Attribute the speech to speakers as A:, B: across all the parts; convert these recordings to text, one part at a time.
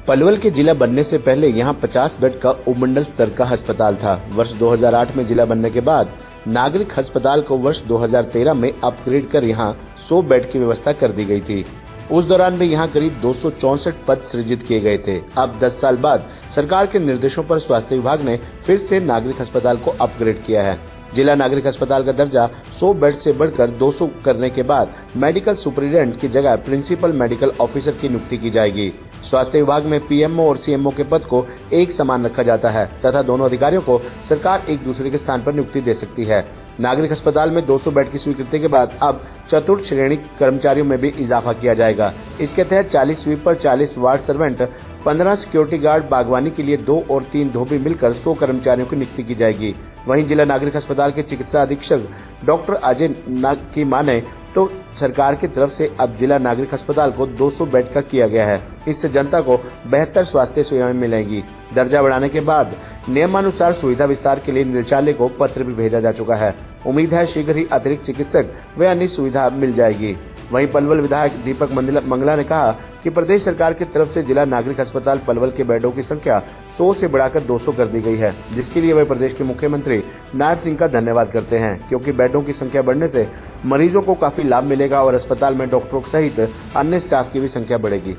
A: पलवल के जिला बनने से पहले यहां 50 बेड का उपमंडल स्तर का अस्पताल था। वर्ष 2008 में जिला बनने के बाद नागरिक अस्पताल को वर्ष 2013 में अपग्रेड कर यहां 100 बेड की व्यवस्था कर दी गई थी। उस दौरान भी यहां करीब 264 पद सृजित किए गए थे। अब 10 साल बाद सरकार के निर्देशों पर स्वास्थ्य विभाग ने फिर से नागरिक अस्पताल को अपग्रेड किया है। जिला नागरिक अस्पताल का दर्जा 100 बेड से बढ़कर 200 करने के बाद मेडिकल सुपरिटेंडेंट की जगह प्रिंसिपल मेडिकल ऑफिसर की नियुक्ति की जाएगी। स्वास्थ्य विभाग में पीएमओ और सीएमओ के पद को एक समान रखा जाता है तथा दोनों अधिकारियों को सरकार एक दूसरे के स्थान पर नियुक्ति दे सकती है। नागरिक अस्पताल में 200 बेड की स्वीकृति के बाद अब चतुर्थ श्रेणी कर्मचारियों में भी इजाफा किया जाएगा। इसके तहत 40 sweeper, 40 ward servant, 15 security guard, बागवानी के लिए 2 और 3 धोबी मिलकर 100 कर्मचारियों की नियुक्ति की जाएगी। वहीं जिला नागरिक अस्पताल के चिकित्सा अधीक्षक डॉक्टर अजय नाग की माने तो सरकार की तरफ से अब जिला नागरिक अस्पताल को 200 बेड का किया गया है। इससे जनता को बेहतर स्वास्थ्य सेवाएं मिलेंगी। दर्जा बढ़ाने के बाद नियमानुसार सुविधा विस्तार के लिए निदेशालय को पत्र भी भेजा जा चुका है। उम्मीद है शीघ्र ही अतिरिक्त चिकित्सक व अन्य सुविधा मिल जाएगी। वहीं पलवल विधायक दीपक मंगला ने कहा कि प्रदेश सरकार की तरफ से जिला नागरिक अस्पताल पलवल के बेडों की संख्या 100 से बढ़ाकर 200 कर दी गई है, जिसके लिए वे प्रदेश के मुख्यमंत्री नायब सिंह का धन्यवाद करते हैं, क्योंकि बेडों की संख्या बढ़ने से मरीजों को काफी लाभ मिलेगा और अस्पताल में डॉक्टरों सहित अन्य स्टाफ की भी संख्या बढ़ेगी।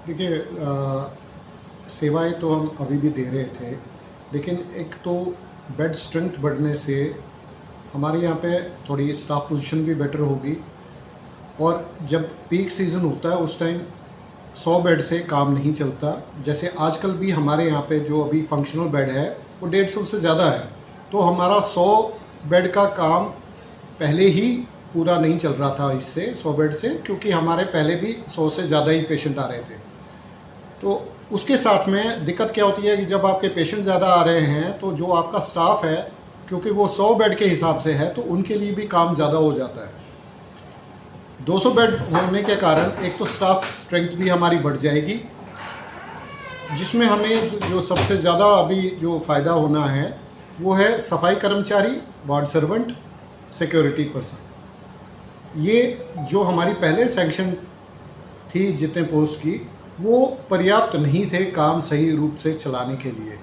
B: देखिए, सेवाएं तो हम अभी भी दे रहे थे, लेकिन एक तो बेड स्ट्रेंथ बढ़ने से हमारे यहाँ पे थोड़ी स्टाफ पोजीशन भी बेटर होगी और जब पीक सीज़न होता है उस टाइम 100 बेड से काम नहीं चलता। जैसे आजकल भी हमारे यहाँ पे जो अभी फंक्शनल बेड है वो 150 से ज़्यादा है, तो हमारा 100 बेड का काम पहले ही पूरा नहीं चल रहा था इससे 100 बेड से, क्योंकि हमारे पहले भी 100 से ज़्यादा ही पेशेंट आ रहे थे। तो उसके साथ में दिक्कत क्या होती है कि जब आपके पेशेंट ज़्यादा आ रहे हैं तो जो आपका स्टाफ है, क्योंकि वो 100 बेड के हिसाब से है, तो उनके लिए भी काम ज़्यादा हो जाता है। 200 बेड होने के कारण एक तो स्टाफ स्ट्रेंथ भी हमारी बढ़ जाएगी, जिसमें हमें जो सबसे ज़्यादा अभी जो फ़ायदा होना है वो है सफाई कर्मचारी, वार्ड सर्वेंट, सिक्योरिटी पर्सन। ये जो हमारी पहले सैंक्शन थी जितने पोस्ट की, वो पर्याप्त नहीं थे काम सही रूप से चलाने के लिए।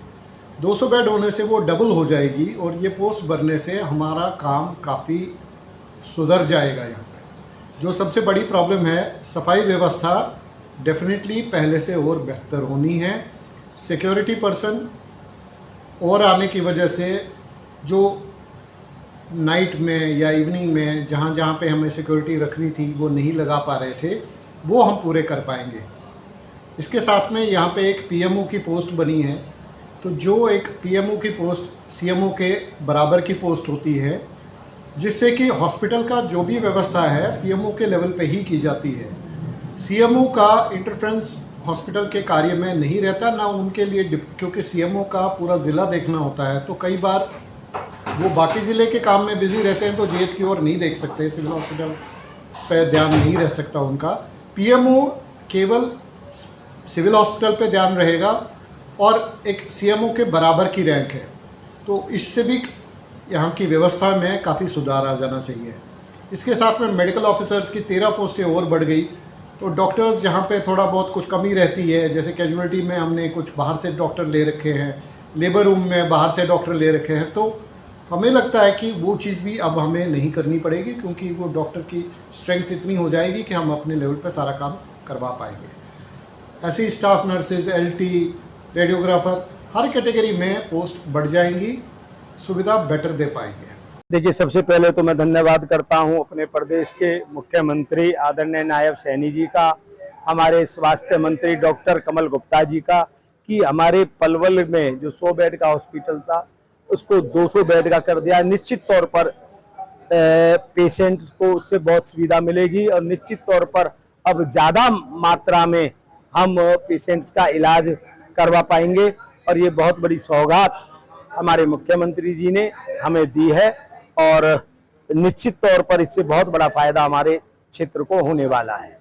B: 200 बेड होने से वो डबल हो जाएगी और ये पोस्ट भरने से हमारा काम काफ़ी सुधर जाएगा। यहाँ पे जो सबसे बड़ी प्रॉब्लम है, सफाई व्यवस्था डेफिनेटली पहले से और बेहतर होनी है। सिक्योरिटी पर्सन और आने की वजह से जो नाइट में या इवनिंग में जहाँ जहाँ पे हमें सिक्योरिटी रखनी थी वो नहीं लगा पा रहे थे, वो हम पूरे कर पाएंगे। इसके साथ में यहाँ पे एक पीएमओ की पोस्ट बनी है, तो जो एक पीएमओ की पोस्ट सीएमओ के बराबर की पोस्ट होती है, जिससे कि हॉस्पिटल का जो भी व्यवस्था है पीएमओ के लेवल पे ही की जाती है। सीएमओ का इंटरफेरेंस हॉस्पिटल के कार्य में नहीं रहता ना उनके लिए, क्योंकि सीएमओ का पूरा ज़िला देखना होता है, तो कई बार वो बाकी ज़िले के काम में बिजी रहते हैं तो जीएच की ओर नहीं देख सकते, सिविल हॉस्पिटल पे ध्यान नहीं रह सकता उनका। पीएमओ केवल सिविल हॉस्पिटल पे ध्यान रहेगा और एक सीएमओ के बराबर की रैंक है, तो इससे भी यहाँ की व्यवस्था में काफ़ी सुधार आ जाना चाहिए। इसके साथ में मेडिकल ऑफिसर्स की 13 पोस्टें और बढ़ गई, तो डॉक्टर्स यहाँ पे थोड़ा बहुत कुछ कमी रहती है। जैसे कैजुअलिटी में हमने कुछ बाहर से डॉक्टर ले रखे हैं, लेबर रूम में बाहर से डॉक्टर ले रखे हैं, तो हमें लगता है कि वो चीज़ भी अब हमें नहीं करनी पड़ेगी, क्योंकि वो डॉक्टर की स्ट्रेंथ इतनी हो जाएगी कि हम अपने लेवल पर सारा काम करवा पाएंगे। ऐसे ही स्टाफ नर्सेज, एलटी, रेडियोग्राफर, हर कैटेगरी में पोस्ट बढ़ जाएंगी, सुविधा बेटर दे पाएंगे।
C: देखिए, सबसे पहले तो मैं धन्यवाद करता हूं अपने प्रदेश के मुख्यमंत्री आदरणीय नायब सैनी जी का, हमारे स्वास्थ्य मंत्री डॉक्टर कमल गुप्ता जी का, कि हमारे पलवल में जो 100 बेड का हॉस्पिटल था उसको 200 बेड का कर दिया। निश्चित तौर पर पेशेंट्स को उससे बहुत सुविधा मिलेगी और निश्चित तौर पर अब ज़्यादा मात्रा में हम पेशेंट्स का इलाज करवा पाएंगे और ये बहुत बड़ी सौगात हमारे मुख्यमंत्री जी ने हमें दी है और निश्चित तौर पर इससे बहुत बड़ा फायदा हमारे क्षेत्र को होने वाला है।